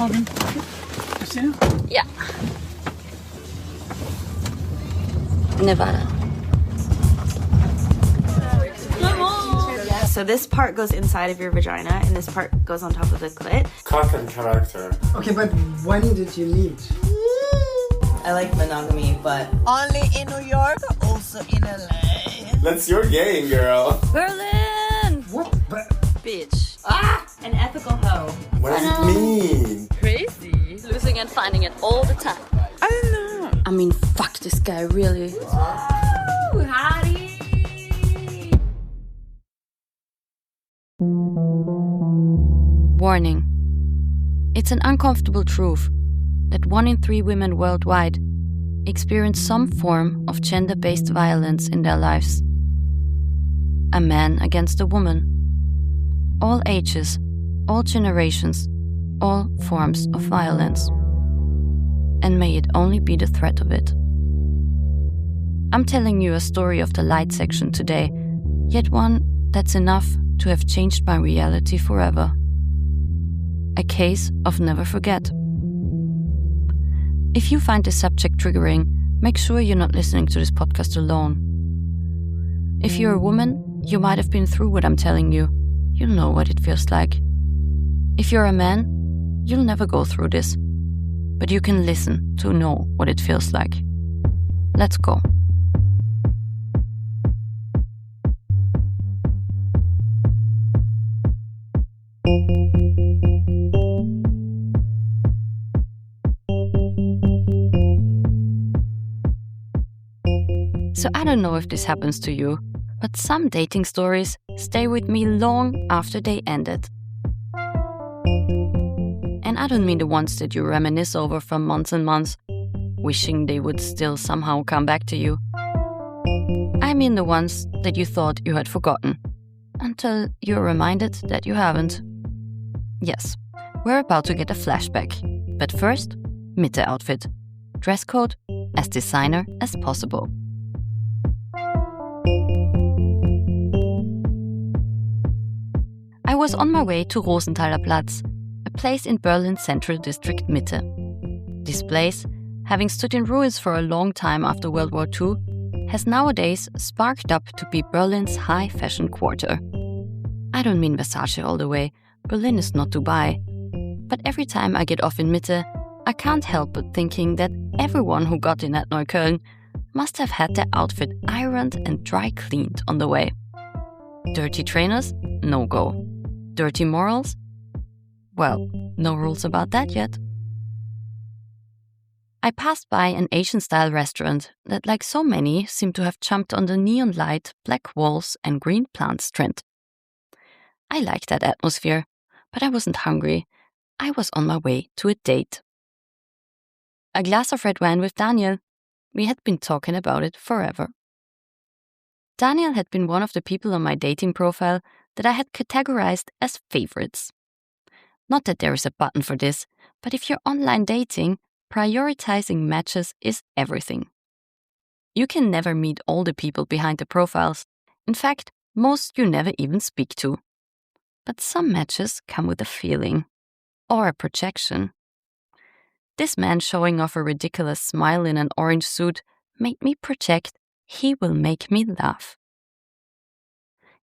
Melbourne. Yeah. Nevada. So this part goes inside of your vagina and this part goes on top of the clit. Cock and character. Okay, but when did you meet? I like monogamy, but only in New York, also in LA. That's your game, girl. Berlin! What? But Bitch. an ethical hoe. What does it mean? Crazy. Losing and finding it all the time. I don't know. I mean, fuck this guy, really. Ooh, hottie. Warning. It's an uncomfortable truth that 1 in 3 women worldwide experience some form of gender-based violence in their lives. A man against a woman. All ages, all generations, all forms of violence. And may it only be the threat of it. I'm telling you a story of the light section today, yet one that's enough to have changed my reality forever. A case of never forget. If you find this subject triggering, make sure you're not listening to this podcast alone. If you're a woman, you might have been through what I'm telling you. You'll know what it feels like. If you're a man, you'll never go through this. But you can listen to know what it feels like. Let's go. So I don't know if this happens to you, but some dating stories stay with me long after they ended. And I don't mean the ones that you reminisce over for months and months, wishing they would still somehow come back to you. I mean the ones that you thought you had forgotten, until you're reminded that you haven't. Yes, we're about to get a flashback. But first, Mitte outfit. Dress code, as designer as possible. I was on my way to Rosenthaler Platz, a place in Berlin's central district Mitte. This place, having stood in ruins for a long time after World War II, has nowadays sparked up to be Berlin's high fashion quarter. I don't mean Versace all the way, Berlin is not Dubai. But every time I get off in Mitte, I can't help but thinking that everyone who got in at Neukölln must have had their outfit ironed and dry cleaned on the way. Dirty trainers? No go. Dirty morals? Well, no rules about that yet. I passed by an Asian-style restaurant that, like so many, seemed to have jumped on the neon light, black walls and green plants trend. I liked that atmosphere, but I wasn't hungry. I was on my way to a date. A glass of red wine with Daniel. We had been talking about it forever. Daniel had been one of the people on my dating profile that I had categorized as favorites. Not that there is a button for this, but if you're online dating, prioritizing matches is everything. You can never meet all the people behind the profiles. In fact, most you never even speak to. But some matches come with a feeling. Or a projection. This man showing off a ridiculous smile in an orange suit made me project he will make me laugh.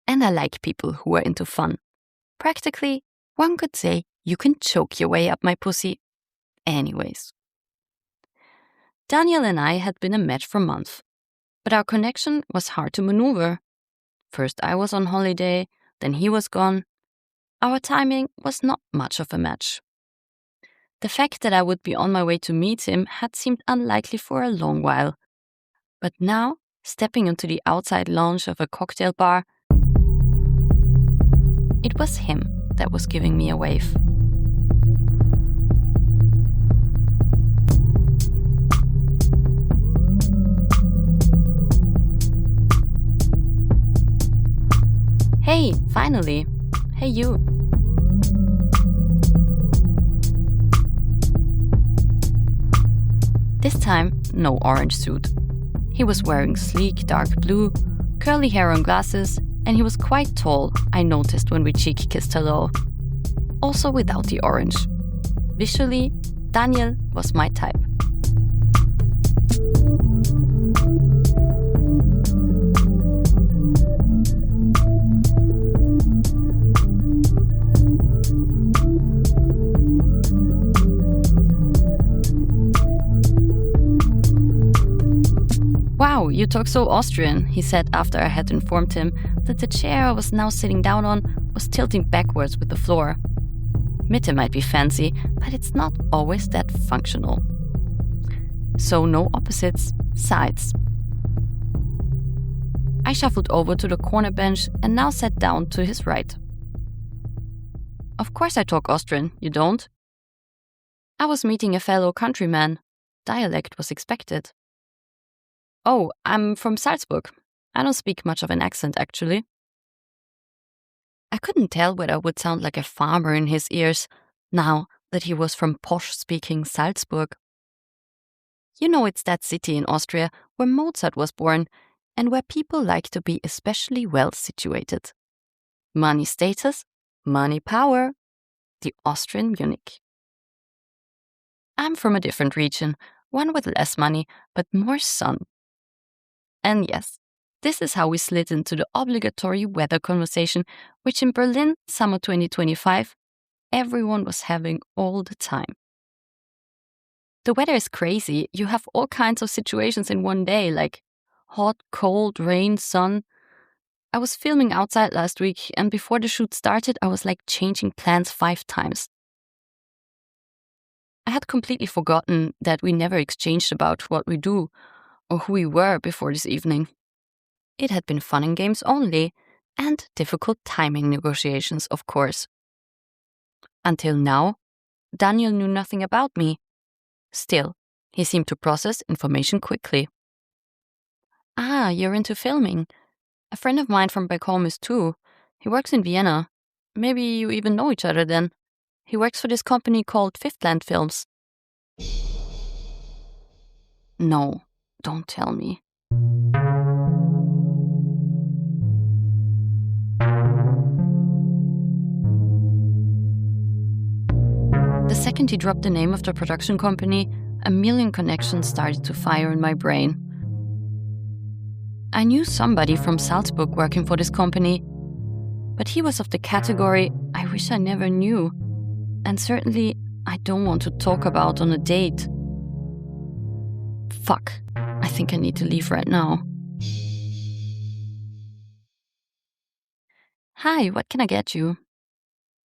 And I like people who are into fun. Practically, one could say you can choke your way up my pussy. Anyways. Daniel and I had been a match for months, but our connection was hard to maneuver. First I was on holiday, then he was gone. Our timing was not much of a match. The fact that I would be on my way to meet him had seemed unlikely for a long while. But now, stepping onto the outside lounge of a cocktail bar, it was him that was giving me a wave. Hey, finally. Hey, you. This time, no orange suit. He was wearing sleek dark blue, curly hair and glasses, and he was quite tall, I noticed when we cheek kissed hello. Also without the orange. Visually, Daniel was my type. "Wow, you talk so Austrian," he said after I had informed him that the chair I was now sitting down on was tilting backwards with the floor. Mitte might be fancy, but it's not always that functional. So no opposites, sides. I shuffled over to the corner bench and now sat down to his right. "Of course I talk Austrian, you don't?" I was meeting a fellow countryman. Dialect was expected. "Oh, I'm from Salzburg. I don't speak much of an accent, actually." I couldn't tell whether I would sound like a farmer in his ears now that he was from posh-speaking Salzburg. You know, it's that city in Austria where Mozart was born and where people like to be especially well situated. Money status, money power, the Austrian Munich. I'm from a different region, one with less money but more sun. And yes, this is how we slid into the obligatory weather conversation, which in Berlin, summer 2025, everyone was having all the time. The weather is crazy. You have all kinds of situations in one day, like hot, cold, rain, sun. I was filming outside last week, and before the shoot started, I was like changing plans 5 times. I had completely forgotten that we never exchanged about what we do or who we were before this evening. It had been fun and games only, and difficult timing negotiations, of course. Until now, Daniel knew nothing about me. Still, he seemed to process information quickly. "Ah, you're into filming. A friend of mine from back home is too. He works in Vienna. Maybe you even know each other then. He works for this company called Fifth Land Films." No, don't tell me. The second he dropped the name of the production company, a million connections started to fire in my brain. I knew somebody from Salzburg working for this company, but he was of the category I wish I never knew, and certainly I don't want to talk about on a date. Fuck, I think I need to leave right now. "Hi, what can I get you?"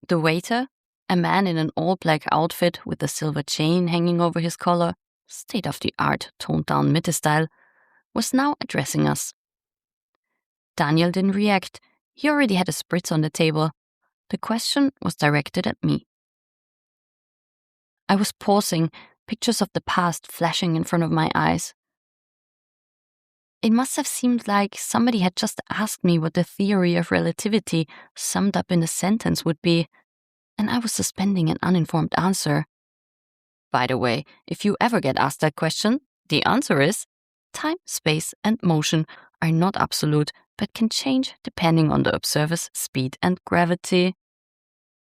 The waiter, a man in an all-black outfit with a silver chain hanging over his collar, state-of-the-art toned-down Mitte style, was now addressing us. Daniel didn't react. He already had a spritz on the table. The question was directed at me. I was pausing, pictures of the past flashing in front of my eyes. It must have seemed like somebody had just asked me what the theory of relativity summed up in a sentence would be, and I was suspending an uninformed answer. By the way, if you ever get asked that question, the answer is time, space, and motion are not absolute, but can change depending on the observer's speed and gravity.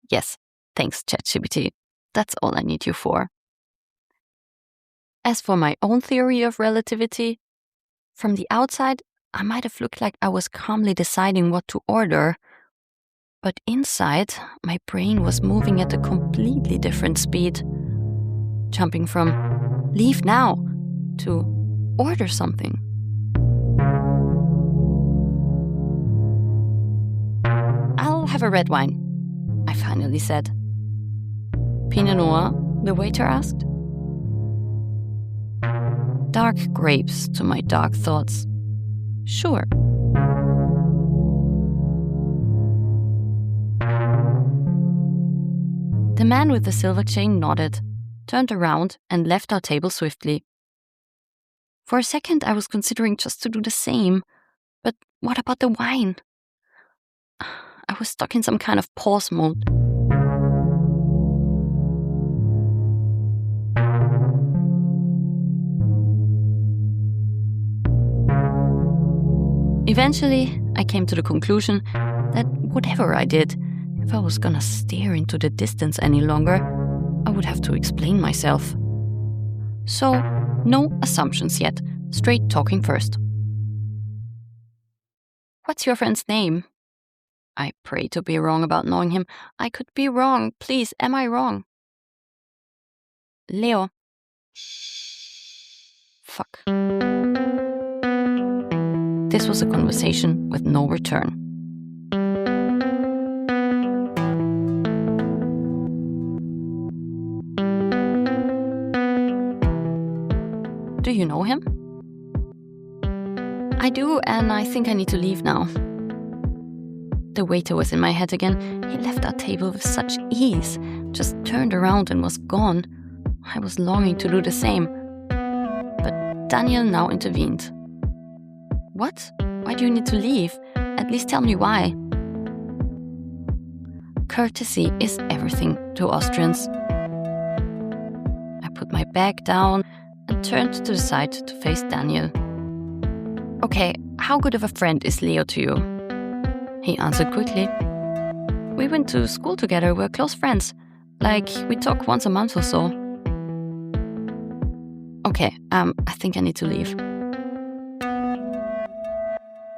Yes, thanks, ChatGPT. That's all I need you for. As for my own theory of relativity, from the outside, I might have looked like I was calmly deciding what to order. But inside, my brain was moving at a completely different speed, jumping from "leave now" to "order something." "I'll have a red wine," I finally said. "Pinot Noir?" the waiter asked. Dark grapes to my dark thoughts. Sure. The man with the silver chain nodded, turned around, and left our table swiftly. For a second, I was considering just to do the same, but what about the wine? I was stuck in some kind of pause mode. Eventually, I came to the conclusion that whatever I did, if I was gonna stare into the distance any longer, I would have to explain myself. So, no assumptions yet. Straight talking first. What's your friend's name? I pray to be wrong about knowing him. I could be wrong. Please, am I wrong? Leo. Fuck. This was a conversation with no return. Do you know him? I do, and I think I need to leave now. The waiter was in my head again. He left our table with such ease, just turned around and was gone. I was longing to do the same. But Daniel now intervened. What? Why do you need to leave? At least tell me why. Courtesy is everything to Austrians. I put my bag down and turned to the side to face Daniel. Okay, how good of a friend is Leo to you? He answered quickly. We went to school together, we're close friends. Like, we talk once a month or so. Okay, I think I need to leave.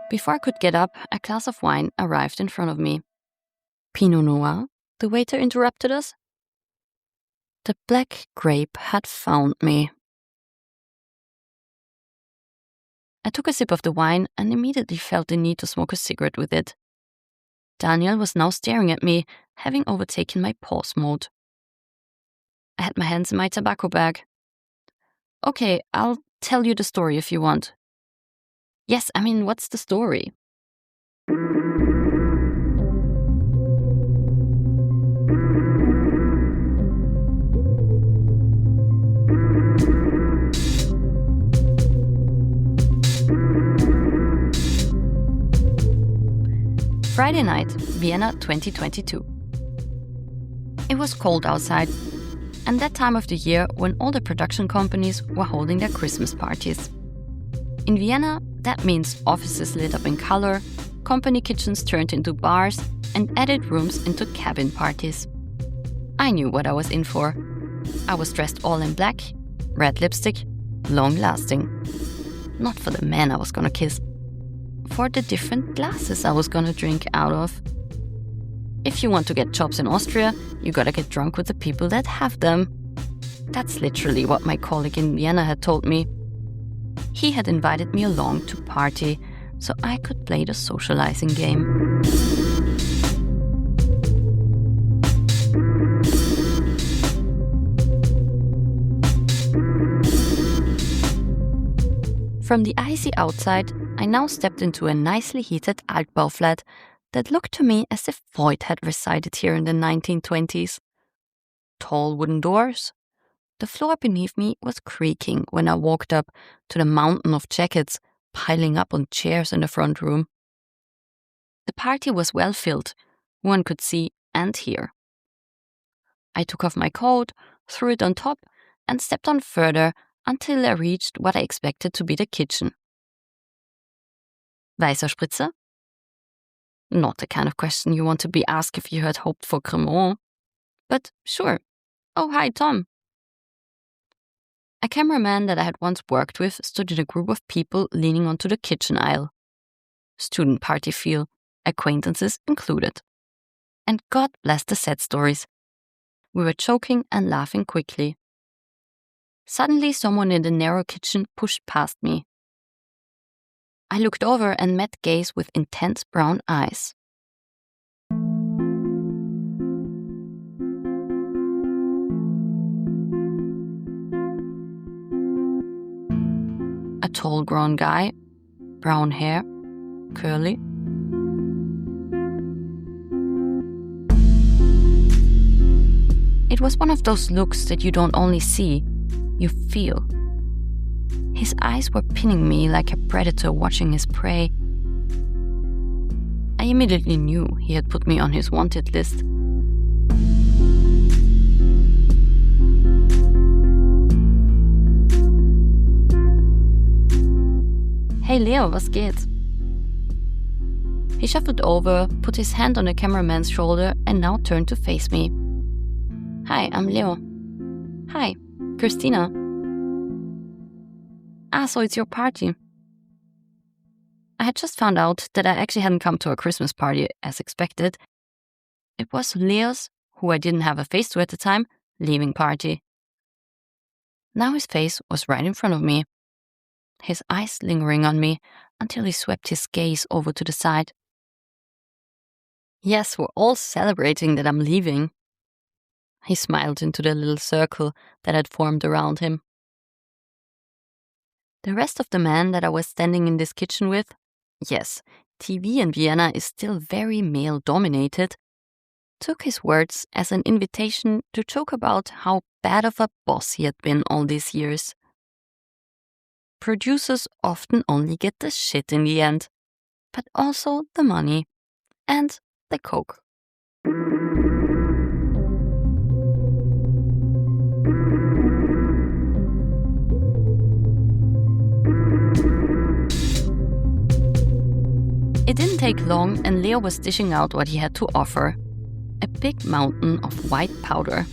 Before I could get up, a glass of wine arrived in front of me. Pinot Noir? The waiter interrupted us. The black grape had found me. I took a sip of the wine and immediately felt the need to smoke a cigarette with it. Daniel was now staring at me, having overtaken my pause mode. I had my hands in my tobacco bag. Okay, I'll tell you the story if you want. Yes, I mean, what's the story? Friday night, Vienna 2022. It was cold outside, and that time of the year when all the production companies were holding their Christmas parties. In Vienna, that means offices lit up in color, company kitchens turned into bars, and edit rooms into cabin parties. I knew what I was in for. I was dressed all in black, red lipstick, long-lasting. Not for the man I was gonna kiss. For the different glasses I was gonna drink out of. If you want to get jobs in Austria, you gotta get drunk with the people that have them. That's literally what my colleague in Vienna had told me. He had invited me along to party, so I could play the socializing game. From the icy outside, I now stepped into a nicely heated Altbau flat that looked to me as if Freud had resided here in the 1920s. Tall wooden doors. The floor beneath me was creaking when I walked up to the mountain of jackets piling up on chairs in the front room. The party was well filled, one could see and hear. I took off my coat, threw it on top, and stepped on further until I reached what I expected to be the kitchen. Weißer Spritzer? Not the kind of question you want to be asked if you had hoped for Cremant. But sure. Oh, hi, Tom. A cameraman that I had once worked with stood in a group of people leaning onto the kitchen aisle. Student party feel, acquaintances included. And God bless the sad stories. We were joking and laughing quickly. Suddenly, someone in the narrow kitchen pushed past me. I looked over and met gaze with intense brown eyes. A tall grown guy, brown hair, curly. It was one of those looks that you don't only see, you feel. His eyes were pinning me like a predator watching his prey. I immediately knew he had put me on his wanted list. Hey Leo, was geht? He shuffled over, put his hand on the cameraman's shoulder, and now turned to face me. Hi, I'm Leo. Hi, Christina. So it's your party. I had just found out that I actually hadn't come to a Christmas party as expected. It was Leo's, who I didn't have a face to at the time, leaving party. Now his face was right in front of me, his eyes lingering on me until he swept his gaze over to the side. Yes, we're all celebrating that I'm leaving. He smiled into the little circle that had formed around him. The rest of the men that I was standing in this kitchen with, yes, TV in Vienna is still very male-dominated, took his words as an invitation to joke about how bad of a boss he had been all these years. Producers often only get the shit in the end, but also the money and the coke. It didn't take long and Leo was dishing out what he had to offer. A big mountain of white powder.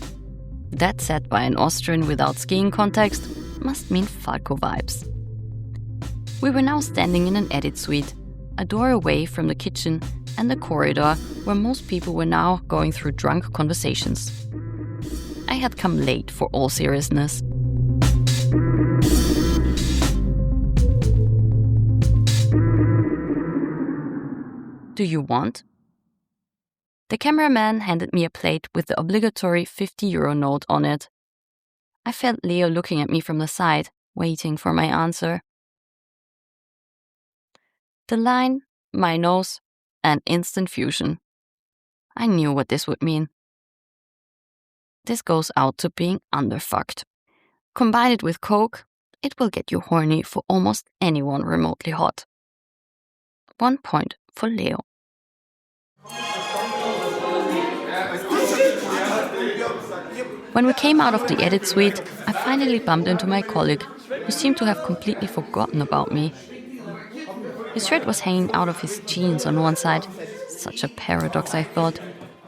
That said by an Austrian without skiing context must mean Falco vibes. We were now standing in an edit suite, a door away from the kitchen and the corridor where most people were now going through drunk conversations. I had come late for all seriousness. Do you want? The cameraman handed me a plate with the obligatory €50 note on it. I felt Leo looking at me from the side, waiting for my answer. The line, my nose, and instant fusion. I knew what this would mean. This goes out to being underfucked. Combine it with coke, it will get you horny for almost anyone remotely hot. 1 point for Leo. When we came out of the edit suite, I finally bumped into my colleague, who seemed to have completely forgotten about me. His shirt was hanging out of his jeans on one side. Such a paradox, I thought.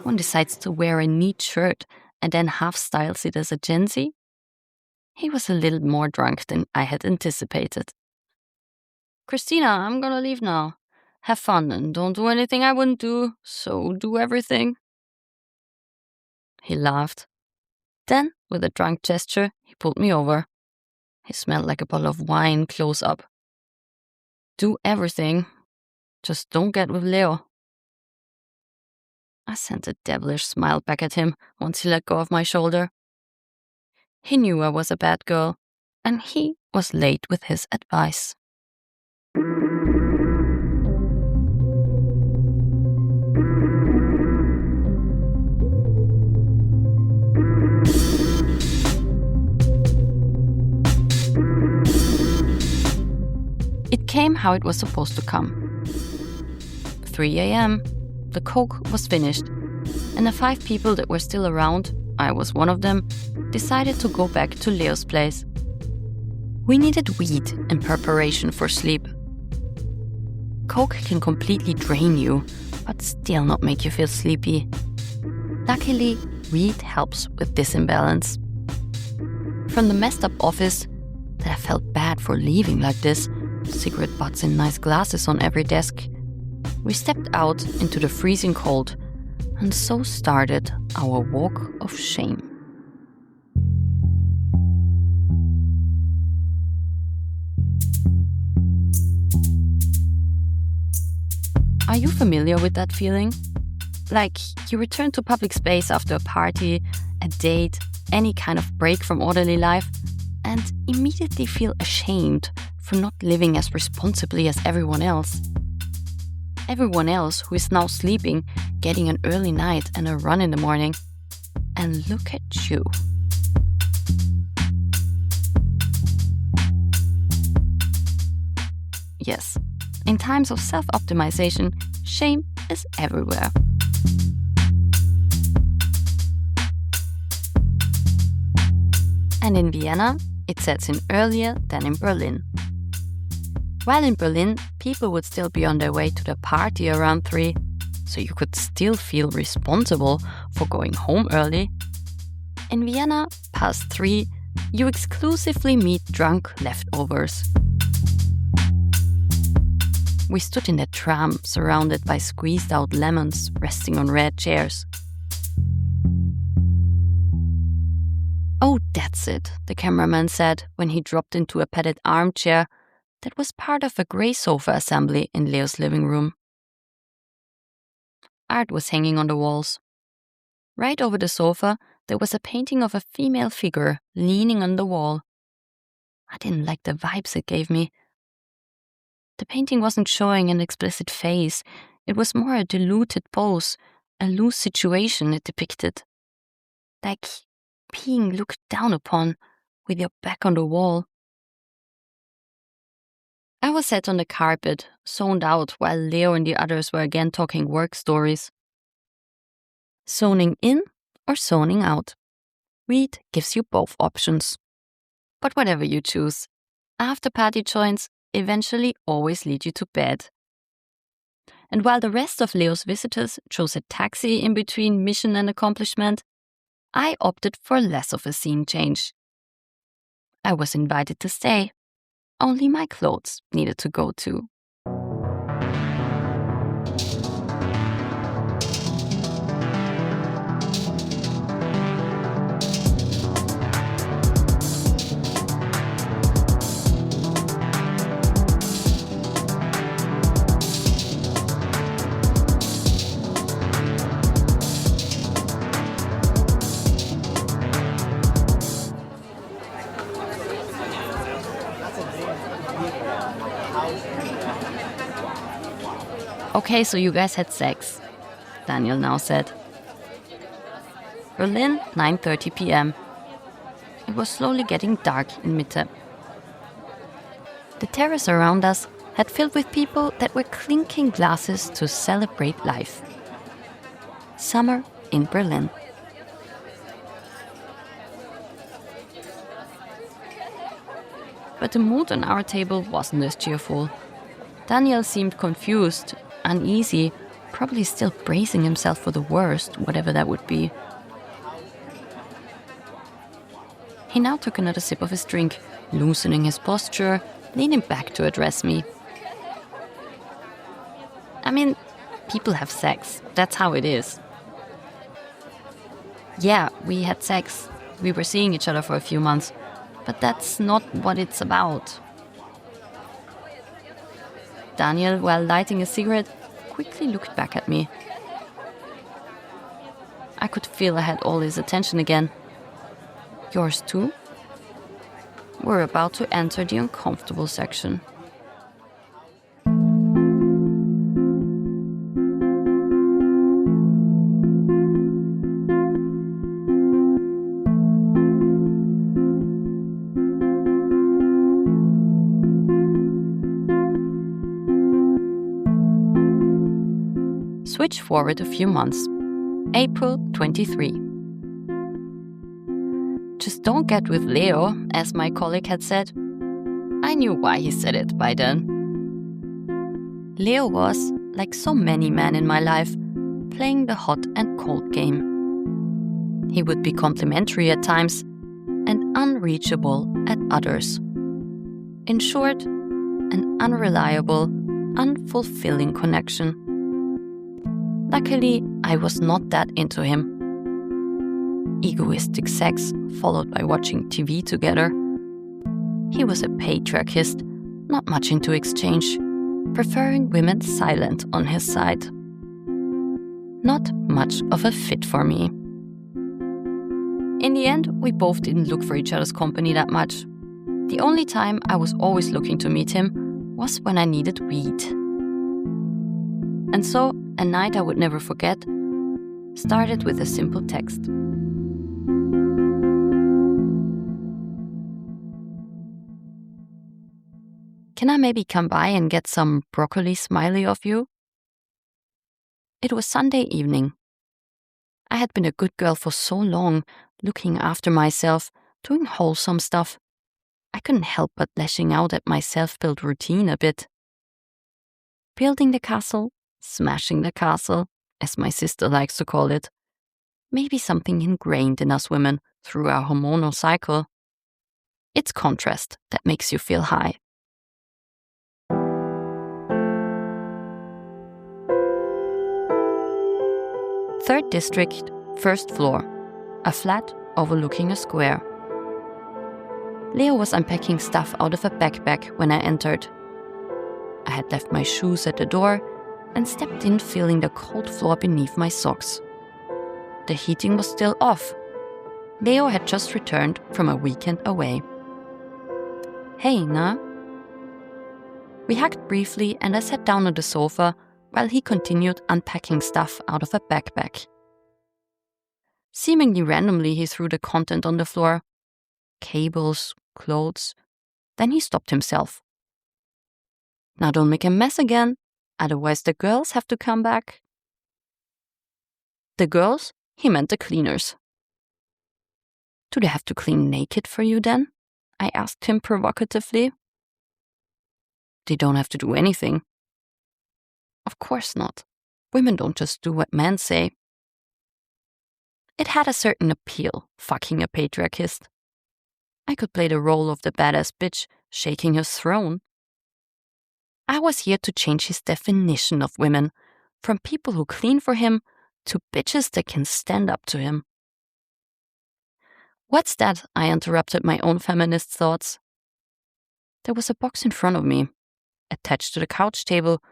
One decides to wear a neat shirt and then half styles it as a Gen Z. He was a little more drunk than I had anticipated. Christina, I'm gonna leave now. Have fun and don't do anything I wouldn't do, so do everything. He laughed. Then, with a drunk gesture, he pulled me over. He smelled like a bottle of wine close up. Do everything. Just don't get with Leo. I sent a devilish smile back at him once he let go of my shoulder. He knew I was a bad girl, and he was late with his advice. It came how it was supposed to come. 3 a.m., the coke was finished, and the 5 people that were still around, I was one of them, decided to go back to Leo's place. We needed weed in preparation for sleep. Coke can completely drain you, but still not make you feel sleepy. Luckily, weed helps with this imbalance. From the messed up office, that I felt bad for leaving like this, cigarette butts in nice glasses on every desk, we stepped out into the freezing cold, and so started our walk of shame. Are you familiar with that feeling? Like you return to public space after a party, a date, any kind of break from orderly life, and immediately feel ashamed for not living as responsibly as everyone else. Everyone else who is now sleeping, getting an early night and a run in the morning. And look at you. Yes, in times of self-optimization, shame is everywhere. And in Vienna, it sets in earlier than in Berlin. While in Berlin, people would still be on their way to the party around 3, so you could still feel responsible for going home early. In Vienna, past 3, you exclusively meet drunk leftovers. We stood in the tram, surrounded by squeezed-out lemons resting on red chairs. "Oh, that's it," the cameraman said when he dropped into a padded armchair that was part of a grey sofa assembly in Leo's living room. Art was hanging on the walls. Right over the sofa, there was a painting of a female figure leaning on the wall. I didn't like the vibes it gave me. The painting wasn't showing an explicit face. It was more a diluted pose, a loose situation it depicted. Like being looked down upon with your back on the wall. I was sat on the carpet, zoned out while Leo and the others were again talking work stories. Zoning in or zoning out. Read gives you both options. But whatever you choose, after-party joints eventually always lead you to bed. And while the rest of Leo's visitors chose a taxi in between mission and accomplishment, I opted for less of a scene change. I was invited to stay. Only my clothes needed to go too. "Okay, so you guys had sex," Daniel now said. Berlin, 9:30 p.m. It was slowly getting dark in Mitte. The terrace around us had filled with people that were clinking glasses to celebrate life. Summer in Berlin. But the mood on our table wasn't as cheerful. Daniel seemed confused, uneasy, probably still bracing himself for the worst, whatever that would be. He now took another sip of his drink, loosening his posture, leaning back to address me. "I mean, people have sex. That's how it is." "Yeah, we had sex. We were seeing each other for a few months. But that's not what it's about." Daniel, while lighting a cigarette, quickly looked back at me. I could feel I had all his attention again. "Yours too?" We're about to enter the uncomfortable section. Switch forward a few months. April 23. "Just don't get with Leo," as my colleague had said. I knew why he said it by then. Leo was, like so many men in my life, playing the hot and cold game. He would be complimentary at times and unreachable at others. In short, an unreliable, unfulfilling connection. Luckily, I was not that into him. Egoistic sex, followed by watching TV together. He was a patriarchist, not much into exchange, preferring women silent on his side. Not much of a fit for me. In the end, we both didn't look for each other's company that much. The only time I was always looking to meet him was when I needed weed. And so, a night I would never forget started with a simple text. "Can I maybe come by and get some broccoli smiley off you?" It was Sunday evening. I had been a good girl for so long, looking after myself, doing wholesome stuff. I couldn't help but lashing out at my self-built routine a bit. Building the castle, smashing the castle, as my sister likes to call it. Maybe something ingrained in us women, through our hormonal cycle. It's contrast that makes you feel high. Third District, first floor, a flat overlooking a square. Leo was unpacking stuff out of a backpack when I entered. I had left my shoes at the door and stepped in feeling the cold floor beneath my socks. The heating was still off. Leo had just returned from a weekend away. Hey, na? We hugged briefly and I sat down on the sofa while he continued unpacking stuff out of a backpack. Seemingly randomly, he threw the content on the floor. Cables, clothes. Then he stopped himself. Now don't make a mess again, otherwise the girls have to come back. The girls? He meant the cleaners. Do they have to clean naked for you then? I asked him provocatively. They don't have to do anything. Of course not. Women don't just do what men say. It had a certain appeal, fucking a patriarchist. I could play the role of the badass bitch shaking his throne. I was here to change his definition of women, from people who clean for him to bitches that can stand up to him. What's that? I interrupted my own feminist thoughts. There was a box in front of me, attached to the couch table,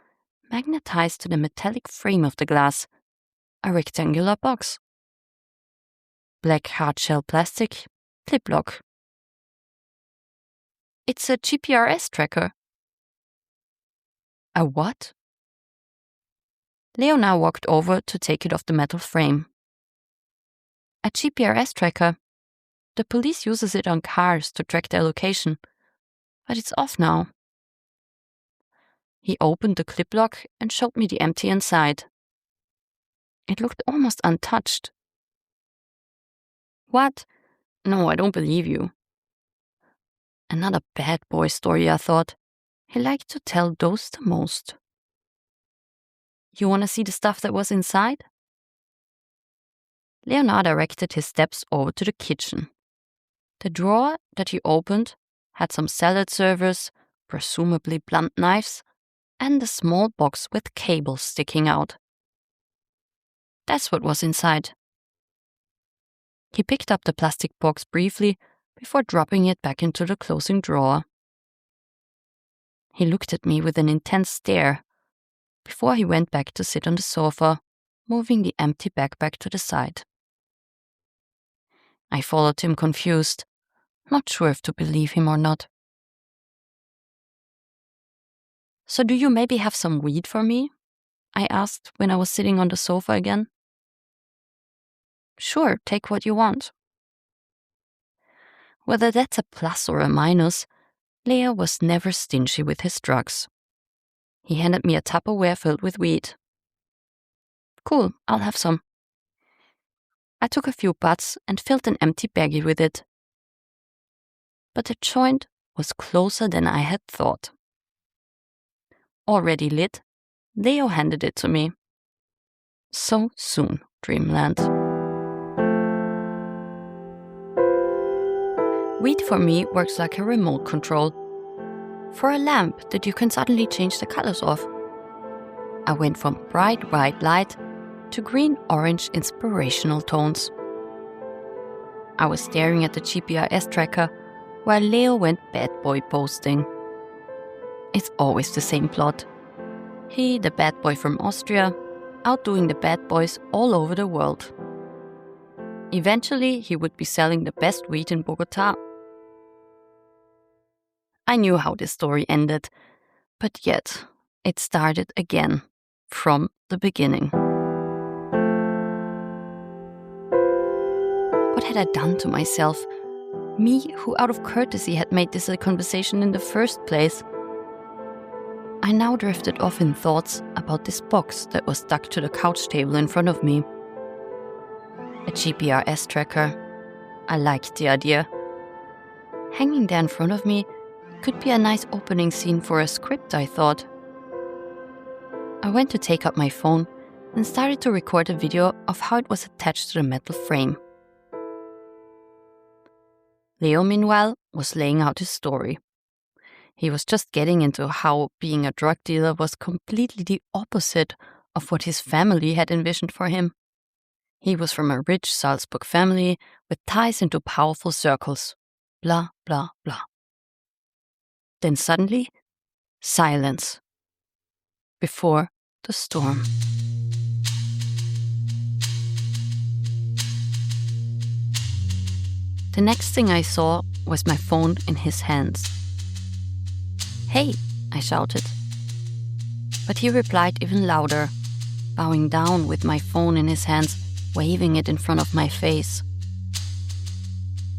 magnetized to the metallic frame of the glass, a rectangular box. Black hard-shell plastic, flip lock. It's a GPRS tracker. A what? Leo now walked over to take it off the metal frame. A GPRS tracker. The police uses it on cars to track their location, but it's off now. He opened the clip lock and showed me the empty inside. It looked almost untouched. What? No, I don't believe you. Another bad boy story, I thought. He liked to tell those the most. You want to see the stuff that was inside? Leonard directed his steps over to the kitchen. The drawer that he opened had some salad servers, presumably blunt knives, and a small box with cables sticking out. That's what was inside. He picked up the plastic box briefly before dropping it back into the closing drawer. He looked at me with an intense stare before he went back to sit on the sofa, moving the empty backpack to the side. I followed him confused, not sure if to believe him or not. So do you maybe have some weed for me? I asked when I was sitting on the sofa again. Sure, take what you want. Whether that's a plus or a minus, Leo was never stingy with his drugs. He handed me a Tupperware filled with weed. Cool, I'll have some. I took a few butts and filled an empty baggie with it. But the joint was closer than I had thought. Already lit, Leo handed it to me. So soon, Dreamland. Weed for me works like a remote control. For a lamp that you can suddenly change the colors of. I went from bright white light to green-orange inspirational tones. I was staring at the GPRS tracker while Leo went bad boy posting. It's always the same plot. He, the bad boy from Austria, outdoing the bad boys all over the world. Eventually, he would be selling the best weed in Bogota. I knew how this story ended, but yet it started again, from the beginning. What had I done to myself? Me, who out of courtesy had made this a conversation in the first place. I now drifted off in thoughts about this box that was stuck to the couch table in front of me. A GPRS tracker. I liked the idea. Hanging there in front of me could be a nice opening scene for a script, I thought. I went to take up my phone and started to record a video of how it was attached to the metal frame. Leo, meanwhile, was laying out his story. He was just getting into how being a drug dealer was completely the opposite of what his family had envisioned for him. He was from a rich Salzburg family with ties into powerful circles. Blah, blah, blah. Then suddenly, silence. Before the storm. The next thing I saw was my phone in his hands. "Hey," I shouted. But he replied even louder, bowing down with my phone in his hands, waving it in front of my face.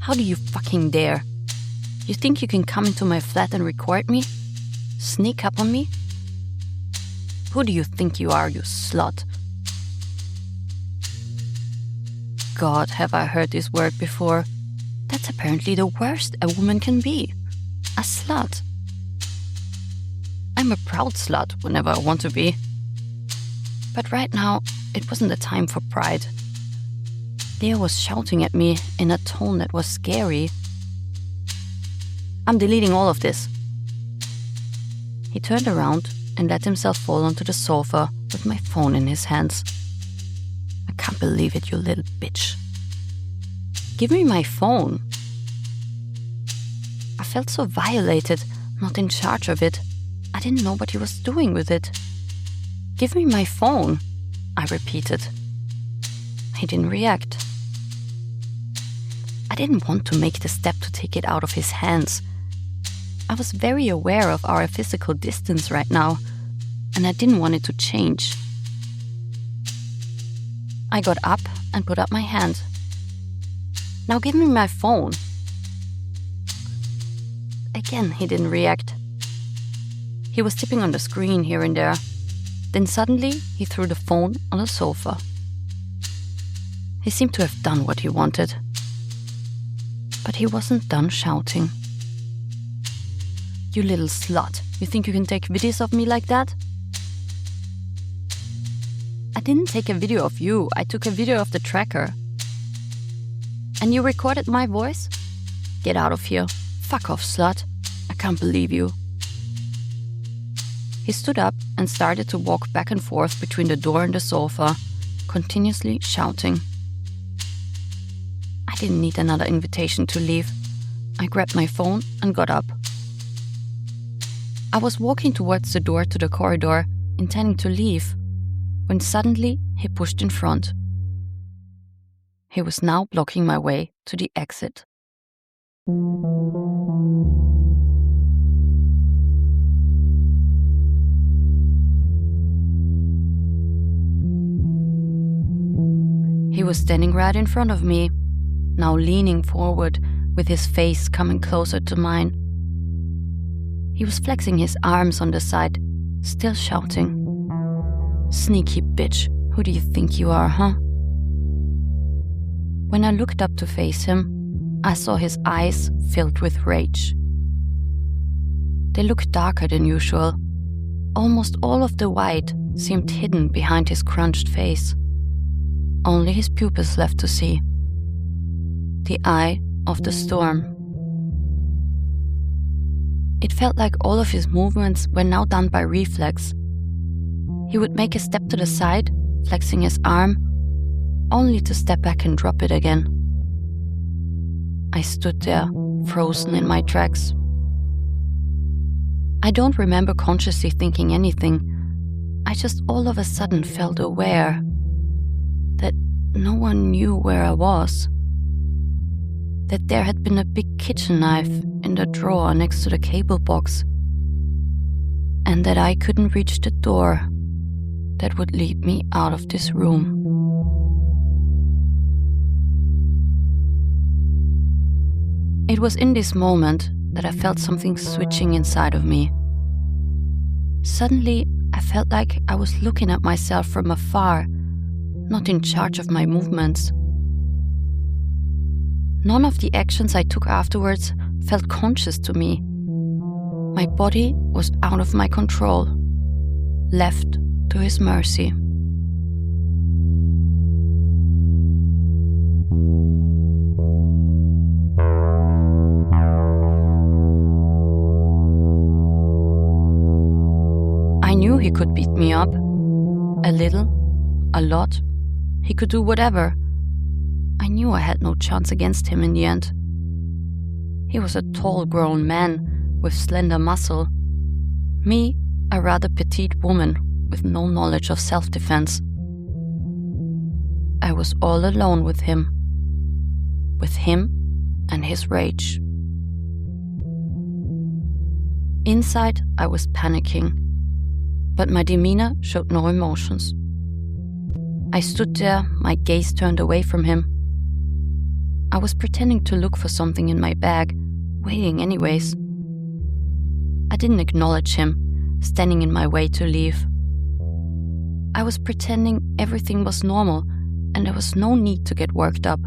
"How do you fucking dare? You think you can come into my flat and record me? Sneak up on me? Who do you think you are, you slut?" God, have I heard this word before? That's apparently the worst a woman can be. A slut. I'm a proud slut whenever I want to be. But right now, it wasn't the time for pride. Leo was shouting at me in a tone that was scary. "I'm deleting all of this." He turned around and let himself fall onto the sofa with my phone in his hands. "I can't believe it, you little bitch. Give me my phone." I felt so violated, not in charge of it. I didn't know what he was doing with it. "Give me my phone," I repeated. He didn't react. I didn't want to make the step to take it out of his hands. I was very aware of our physical distance right now, and I didn't want it to change. I got up and put up my hand. "Now give me my phone." Again, he didn't react. He was tipping on the screen here and there. Then suddenly, he threw the phone on the sofa. He seemed to have done what he wanted. But he wasn't done shouting. "You little slut, you think you can take videos of me like that?" "I didn't take a video of you, I took a video of the tracker." "And you recorded my voice? Get out of here. Fuck off, slut. I can't believe you." He stood up and started to walk back and forth between the door and the sofa, continuously shouting. I didn't need another invitation to leave. I grabbed my phone and got up. I was walking towards the door to the corridor, intending to leave, when suddenly he pushed in front. He was now blocking my way to the exit. He was standing right in front of me, now leaning forward with his face coming closer to mine. He was flexing his arms on the side, still shouting. "Sneaky bitch, who do you think you are, huh?" When I looked up to face him, I saw his eyes filled with rage. They looked darker than usual. Almost all of the white seemed hidden behind his crunched face. Only his pupils left to see. The eye of the storm. It felt like all of his movements were now done by reflex. He would make a step to the side, flexing his arm, only to step back and drop it again. I stood there, frozen in my tracks. I don't remember consciously thinking anything. I just all of a sudden felt aware that no one knew where I was. That there had been a big kitchen knife in the drawer next to the cable box, and that I couldn't reach the door that would lead me out of this room. It was in this moment that I felt something switching inside of me. Suddenly, I felt like I was looking at myself from afar, not in charge of my movements. None of the actions I took afterwards felt conscious to me. My body was out of my control, left to his mercy. little, a lot, he could do whatever. I knew I had no chance against him in the end. He was a tall, grown man with slender muscle. Me, a rather petite woman with no knowledge of self-defense. I was all alone with him and his rage. Inside, I was panicking, but my demeanor showed no emotions. I stood there, my gaze turned away from him. I was pretending to look for something in my bag, waiting anyways. I didn't acknowledge him, standing in my way to leave. I was pretending everything was normal and there was no need to get worked up.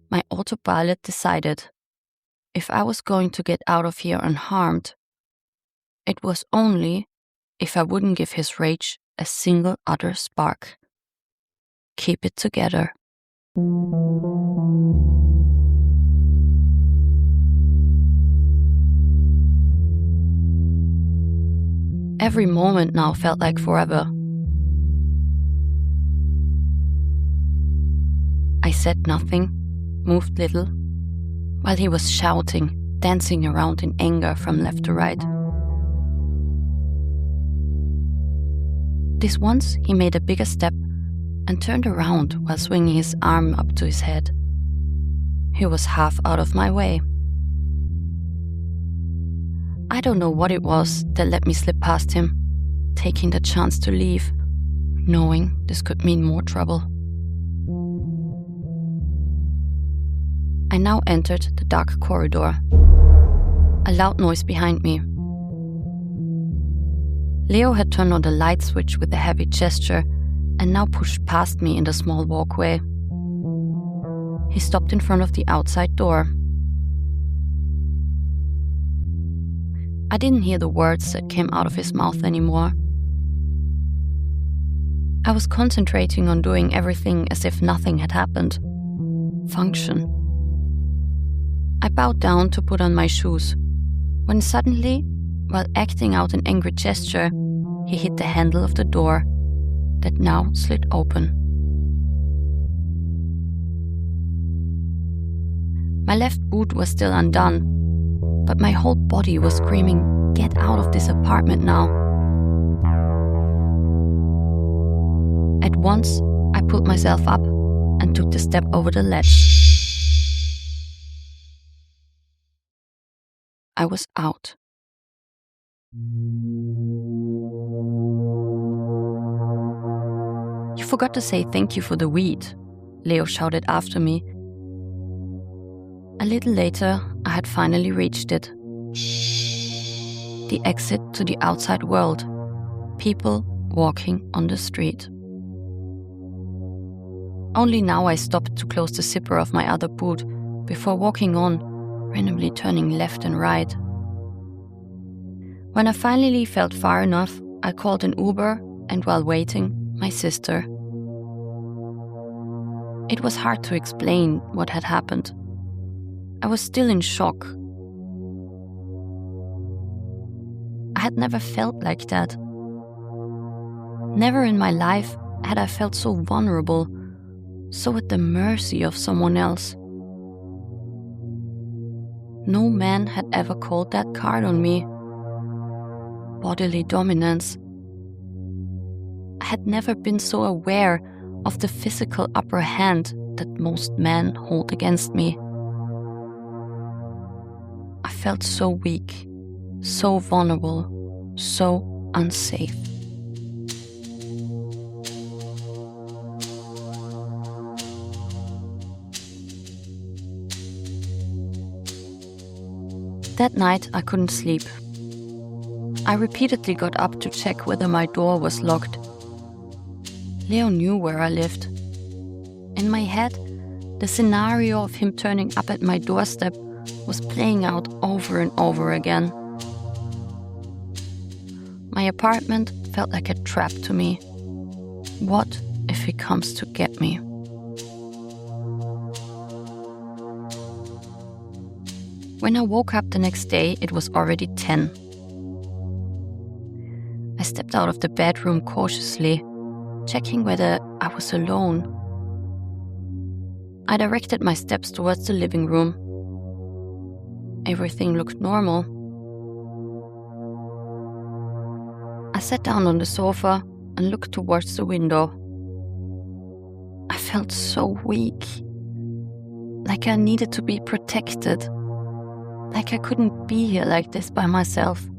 My autopilot decided if I was going to get out of here unharmed, it was only if I wouldn't give his rage a single other spark. Keep it together. Every moment now felt like forever. I said nothing, moved little, while he was shouting, dancing around in anger from left to right. This once he made a bigger step and turned around while swinging his arm up to his head. He was half out of my way. I don't know what it was that let me slip past him, taking the chance to leave, knowing this could mean more trouble. I now entered the dark corridor. A loud noise behind me. Leo had turned on the light switch with a heavy gesture and now pushed past me in the small walkway. He stopped in front of the outside door. I didn't hear the words that came out of his mouth anymore. I was concentrating on doing everything as if nothing had happened. Function. I bowed down to put on my shoes, when suddenly, while acting out an angry gesture, he hit the handle of the door that now slid open. My left boot was still undone, but my whole body was screaming, "Get out of this apartment now." At once, I pulled myself up and took the step over the ledge. I was out. "You forgot to say thank you for the weed," Leo shouted after me. A little later, I had finally reached it. The exit to the outside world. People walking on the street. Only now I stopped to close the zipper of my other boot before walking on, randomly turning left and right. When I finally felt far enough, I called an Uber and while waiting, my sister. It was hard to explain what had happened. I was still in shock. I had never felt like that. Never in my life had I felt so vulnerable, so at the mercy of someone else. No man had ever called that card on me. Bodily dominance. I had never been so aware of the physical upper hand that most men hold against me. I felt so weak, so vulnerable, so unsafe. That night, I couldn't sleep. I repeatedly got up to check whether my door was locked. Leo knew where I lived. In my head, the scenario of him turning up at my doorstep was playing out over and over again. My apartment felt like a trap to me. What if he comes to get me? When I woke up the next day, it was already 10. I stepped out of the bedroom cautiously, checking whether I was alone. I directed my steps towards the living room. Everything looked normal. I sat down on the sofa and looked towards the window. I felt so weak, like I needed to be protected, like I couldn't be here like this by myself.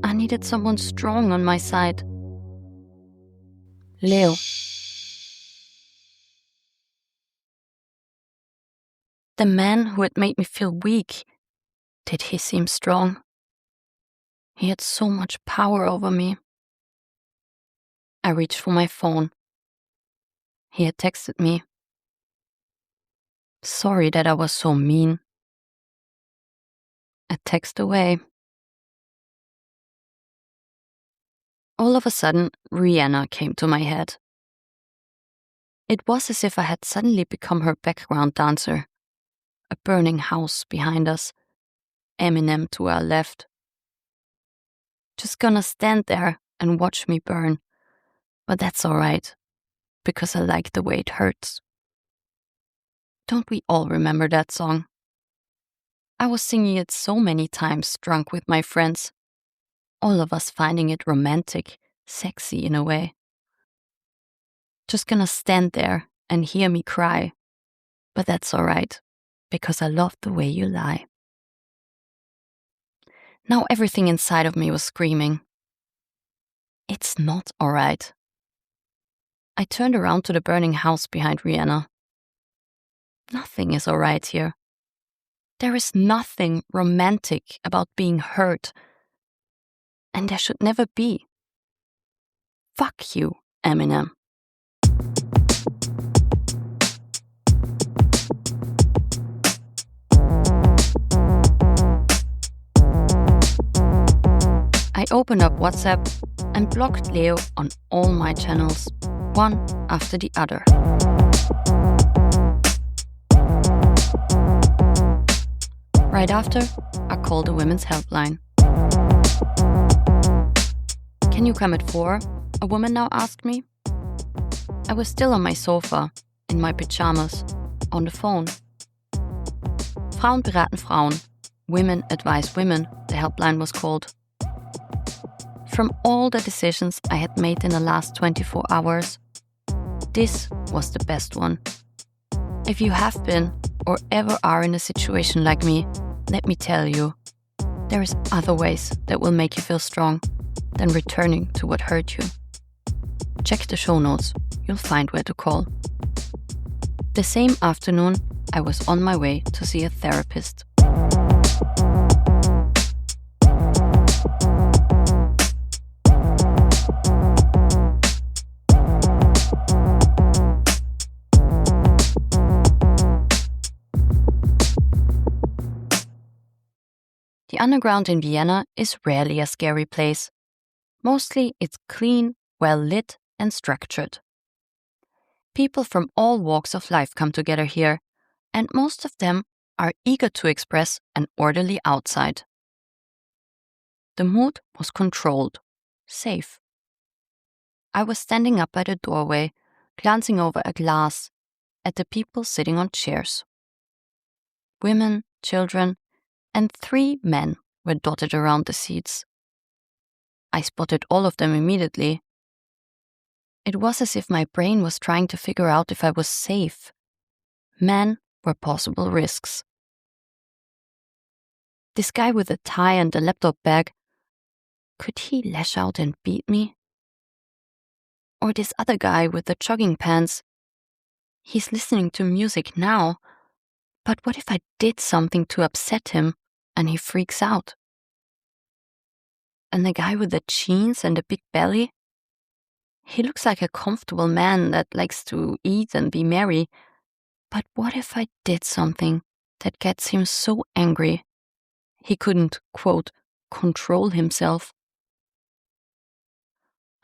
I needed someone strong on my side. Leo. The man who had made me feel weak, did he seem strong? He had so much power over me. I reached for my phone. He had texted me. Sorry that I was so mean. A text away. All of a sudden, Rihanna came to my head. It was as if I had suddenly become her background dancer. A burning house behind us. Eminem to our left. Just gonna stand there and watch me burn. But that's alright, because I like the way it hurts. Don't we all remember that song? I was singing it so many times drunk with my friends. All of us finding it romantic, sexy in a way. Just gonna stand there and hear me cry. But that's alright, because I love the way you lie. Now everything inside of me was screaming. It's not alright. I turned around to the burning house behind Rihanna. Nothing is alright here. There is nothing romantic about being hurt. And there should never be. Fuck you, Eminem. I opened up WhatsApp and blocked Leo on all my channels, one after the other. Right after, I called the Women's Helpline. Can you come at 4? A woman now asked me. I was still on my sofa, in my pajamas, on the phone. Frauen beraten Frauen. Women advise women, the helpline was called. From all the decisions I had made in the last 24 hours, this was the best one. If you have been or ever are in a situation like me, let me tell you, there is other ways that will make you feel strong than returning to what hurt you. Check the show notes, you'll find where to call. The same afternoon, I was on my way to see a therapist. The underground in Vienna is rarely a scary place. Mostly it's clean, well lit and structured. People from all walks of life come together here, and most of them are eager to express an orderly outside. The mood was controlled, safe. I was standing up by the doorway, glancing over a glass at the people sitting on chairs. Women, children, and 3 men were dotted around the seats. I spotted all of them immediately. It was as if my brain was trying to figure out if I was safe. Men were possible risks. This guy with the tie and the laptop bag, could he lash out and beat me? Or this other guy with the jogging pants, he's listening to music now, but what if I did something to upset him and he freaks out? And the guy with the jeans and the big belly, he looks like a comfortable man that likes to eat and be merry. But what if I did something that gets him so angry he couldn't, quote, control himself?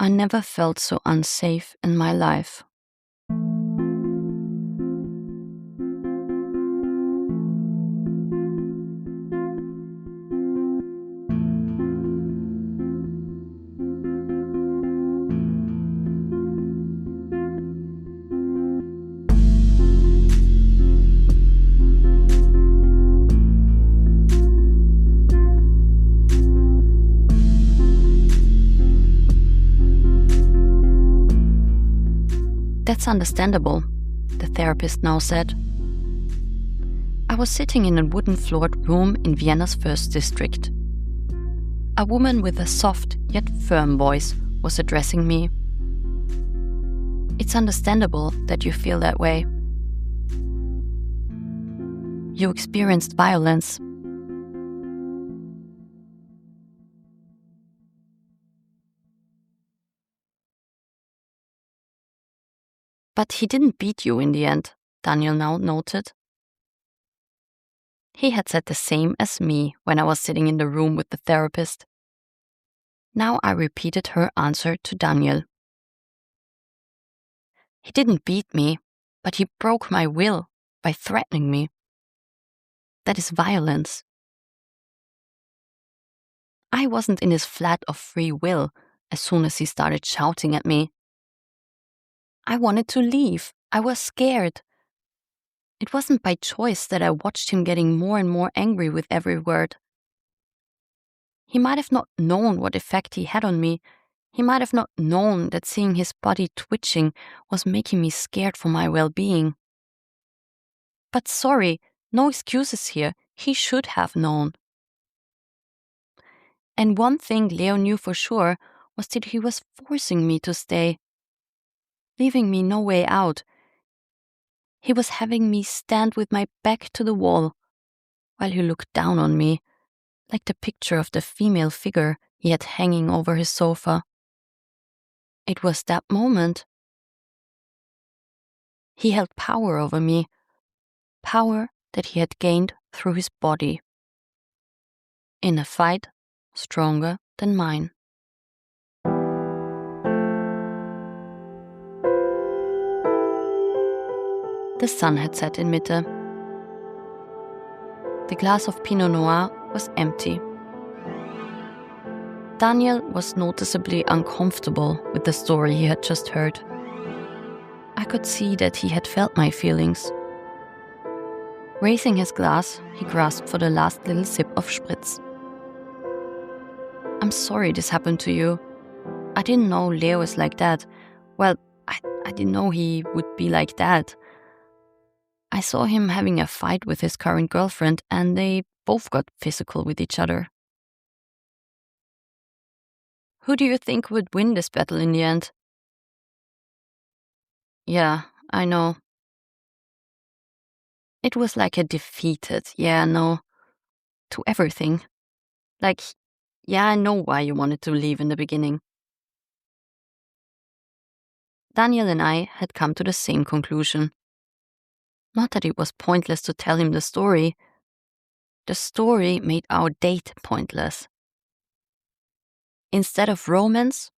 I never felt so unsafe in my life. That's understandable, the therapist now said. I was sitting in a wooden-floored room in Vienna's first district. A woman with a soft yet firm voice was addressing me. It's understandable that you feel that way. You experienced violence. But he didn't beat you in the end, Daniel now noted. He had said the same as me when I was sitting in the room with the therapist. Now I repeated her answer to Daniel. He didn't beat me, but he broke my will by threatening me. That is violence. I wasn't in his flat of free will as soon as he started shouting at me. I wanted to leave. I was scared. It wasn't by choice that I watched him getting more and more angry with every word. He might have not known what effect he had on me. He might have not known that seeing his body twitching was making me scared for my well-being. But sorry, no excuses here. He should have known. And one thing Leo knew for sure was that he was forcing me to stay, leaving me no way out. He was having me stand with my back to the wall while he looked down on me, like the picture of the female figure he had hanging over his sofa. It was that moment. He held power over me, power that he had gained through his body. In a fight stronger than mine. The sun had set in Mitte. The glass of Pinot Noir was empty. Daniel was noticeably uncomfortable with the story he had just heard. I could see that he had felt my feelings. Raising his glass, he grasped for the last little sip of spritz. I'm sorry this happened to you. I didn't know Leo is like that. Well, I didn't know he would be like that. I saw him having a fight with his current girlfriend and they both got physical with each other. Who do you think would win this battle in the end? Yeah, I know. It was like a defeated, yeah, no, to everything. Like, yeah, I know why you wanted to leave in the beginning. Daniel and I had come to the same conclusion. Not that it was pointless to tell him the story. The story made our date pointless. Instead of romance,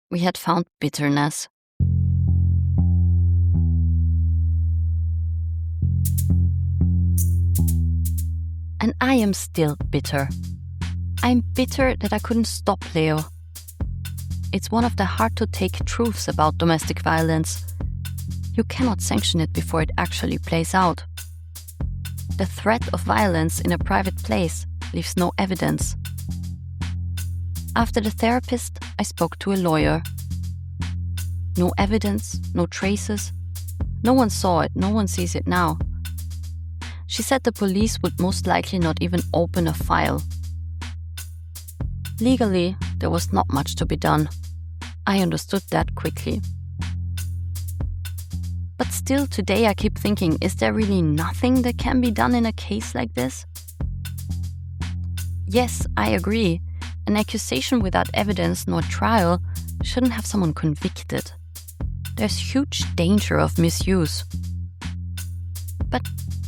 we had found bitterness. And I am still bitter. I'm bitter that I couldn't stop Leo. It's one of the hard-to-take truths about domestic violence. You cannot sanction it before it actually plays out. The threat of violence in a private place leaves no evidence. After the therapist, I spoke to a lawyer. No evidence, no traces. No one saw it, no one sees it now. She said the police would most likely not even open a file. Legally, there was not much to be done. I understood that quickly. But still, today I keep thinking, is there really nothing that can be done in a case like this? Yes, I agree. An accusation without evidence nor trial shouldn't have someone convicted. There's huge danger of misuse. But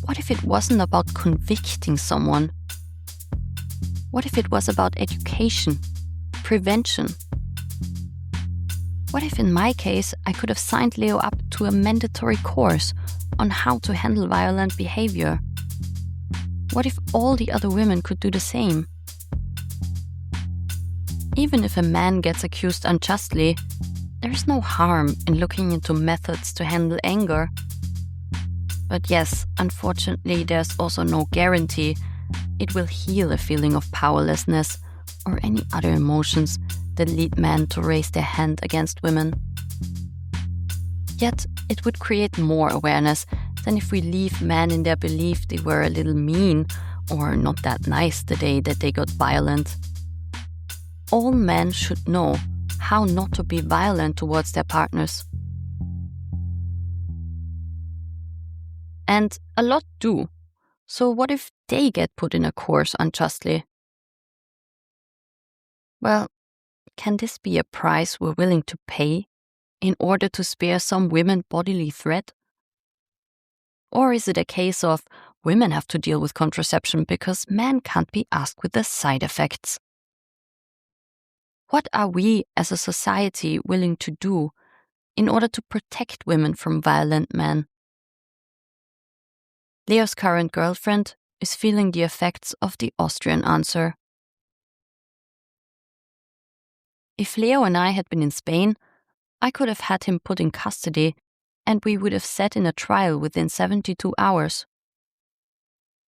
what if it wasn't about convicting someone? What if it was about education, prevention? What if in my case I could have signed Leo up to a mandatory course on how to handle violent behavior? What if all the other women could do the same? Even if a man gets accused unjustly, there is no harm in looking into methods to handle anger. But yes, unfortunately, there's also no guarantee it will heal a feeling of powerlessness or any other emotions that lead men to raise their hand against women. Yet, it would create more awareness than if we leave men in their belief they were a little mean or not that nice the day that they got violent. All men should know how not to be violent towards their partners. And a lot do. So what if they get put in a course unjustly? Well, can this be a price we're willing to pay in order to spare some women bodily threat? Or is it a case of women have to deal with contraception because men can't be asked with the side effects? What are we as a society willing to do in order to protect women from violent men? Leo's current girlfriend is feeling the effects of the Austrian answer. If Leo and I had been in Spain, I could have had him put in custody and we would have sat in a trial within 72 hours.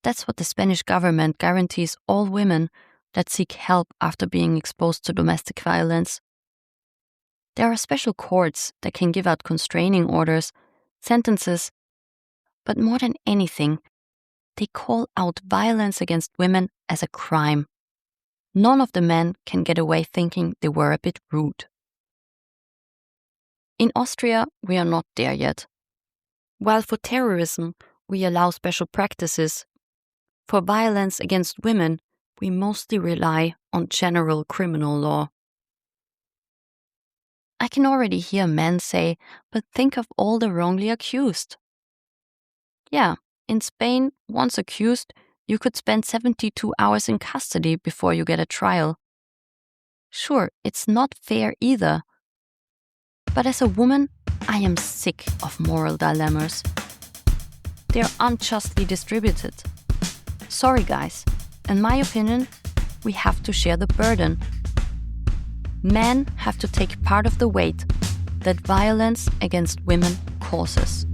That's what the Spanish government guarantees all women that seek help after being exposed to domestic violence. There are special courts that can give out constraining orders, sentences, but more than anything, they call out violence against women as a crime. None of the men can get away thinking they were a bit rude. In Austria, we are not there yet. While for terrorism, we allow special practices, for violence against women, we mostly rely on general criminal law. I can already hear men say, but think of all the wrongly accused. Yeah, in Spain, once accused, you could spend 72 hours in custody before you get a trial. Sure, it's not fair either. But as a woman, I am sick of moral dilemmas. They're unjustly distributed. Sorry guys, in my opinion, we have to share the burden. Men have to take part of the weight that violence against women causes.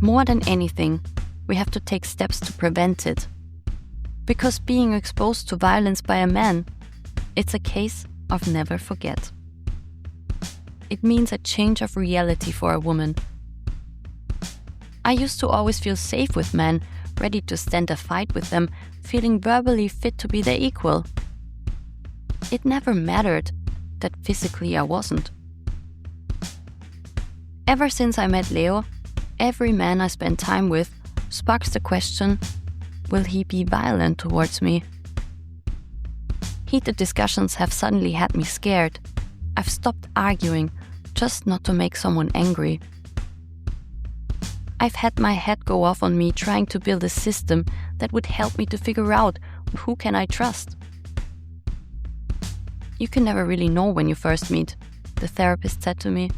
More than anything, we have to take steps to prevent it. Because being exposed to violence by a man, it's a case of never forget. It means a change of reality for a woman. I used to always feel safe with men, ready to stand a fight with them, feeling verbally fit to be their equal. It never mattered that physically I wasn't. Ever since I met Leo, every man I spend time with sparks the question, will he be violent towards me? Heated discussions have suddenly had me scared. I've stopped arguing, just not to make someone angry. I've had my head go off on me trying to build a system that would help me to figure out who can I trust. You can never really know when you first meet, the therapist said to me.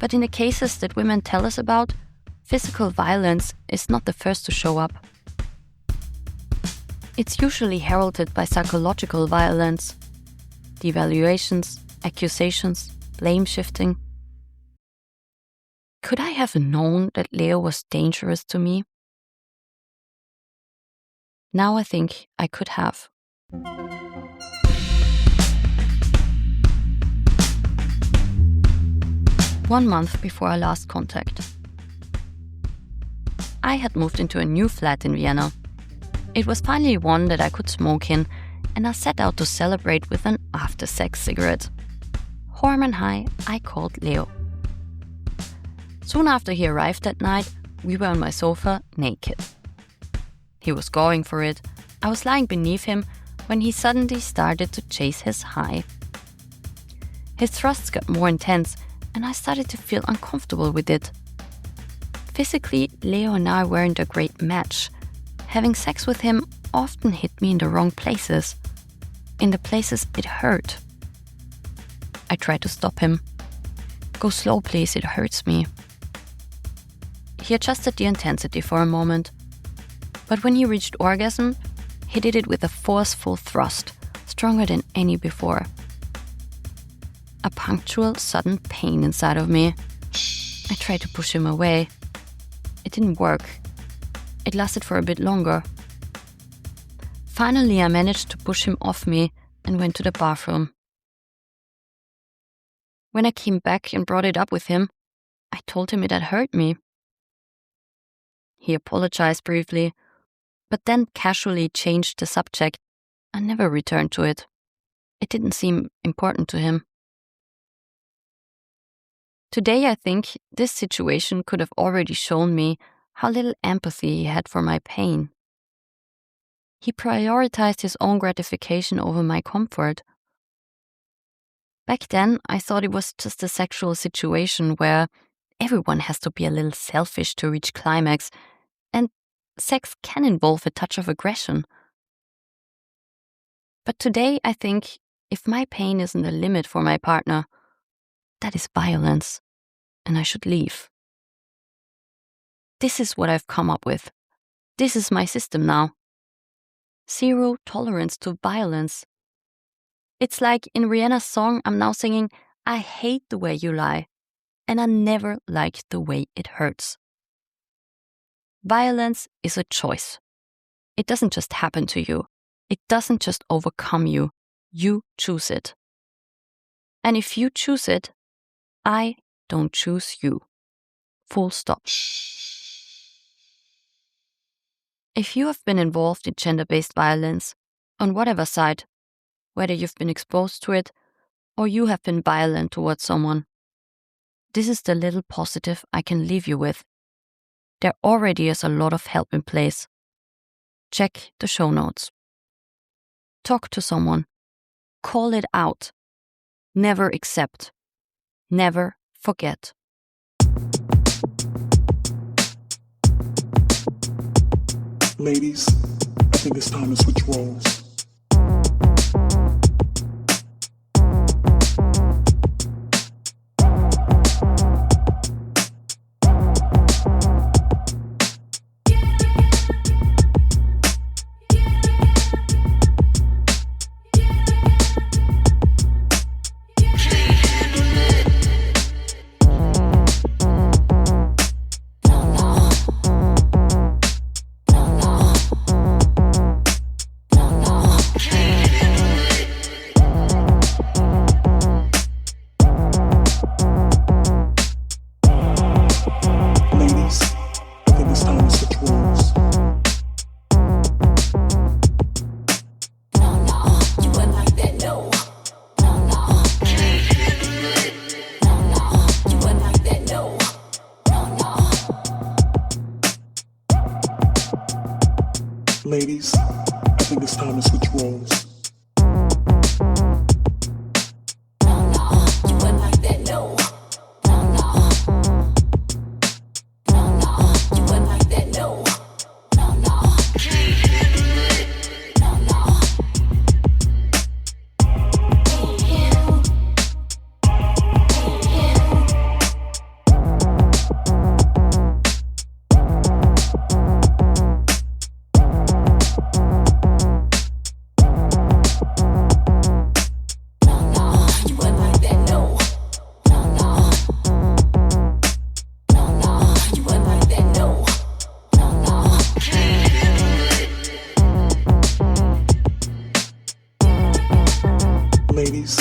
But in the cases that women tell us about, physical violence is not the first to show up. It's usually heralded by psychological violence, devaluations, accusations, blame shifting. Could I have known that Leo was dangerous to me? Now I think I could have. One month before our last contact. I had moved into a new flat in Vienna. It was finally one that I could smoke in, and I set out to celebrate with an after-sex cigarette. Hormone High, I called Leo. Soon after he arrived that night, we were on my sofa, naked. He was going for it. I was lying beneath him when he suddenly started to chase his high. His thrusts got more intense, and I started to feel uncomfortable with it. Physically, Leo and I weren't a great match. Having sex with him often hit me in the wrong places, in the places it hurt. I tried to stop him. Go slow, please, it hurts me. He adjusted the intensity for a moment, but when he reached orgasm, he did it with a forceful thrust, stronger than any before. A punctual, sudden pain inside of me. I tried to push him away. It didn't work. It lasted for a bit longer. Finally, I managed to push him off me and went to the bathroom. When I came back and brought it up with him, I told him it had hurt me. He apologized briefly, but then casually changed the subject and never returned to it. It didn't seem important to him. Today, I think this situation could have already shown me how little empathy he had for my pain. He prioritized his own gratification over my comfort. Back then, I thought it was just a sexual situation where everyone has to be a little selfish to reach climax, and sex can involve a touch of aggression. But today, I think if my pain isn't a limit for my partner, that is violence, and I should leave. This is what I've come up with. This is my system now. 0 tolerance to violence. It's like in Rihanna's song, I'm now singing, I hate the way you lie, and I never liked the way it hurts. Violence is a choice. It doesn't just happen to you. It doesn't just overcome you. You choose it. And if you choose it, I don't choose you. Full stop. If you have been involved in gender-based violence, on whatever side, whether you've been exposed to it or you have been violent towards someone, this is the little positive I can leave you with. There already is a lot of help in place. Check the show notes. Talk to someone. Call it out. Never accept. Never forget. Ladies, I think it's time to switch roles. Ladies, I think it's time to switch roles. Ladies,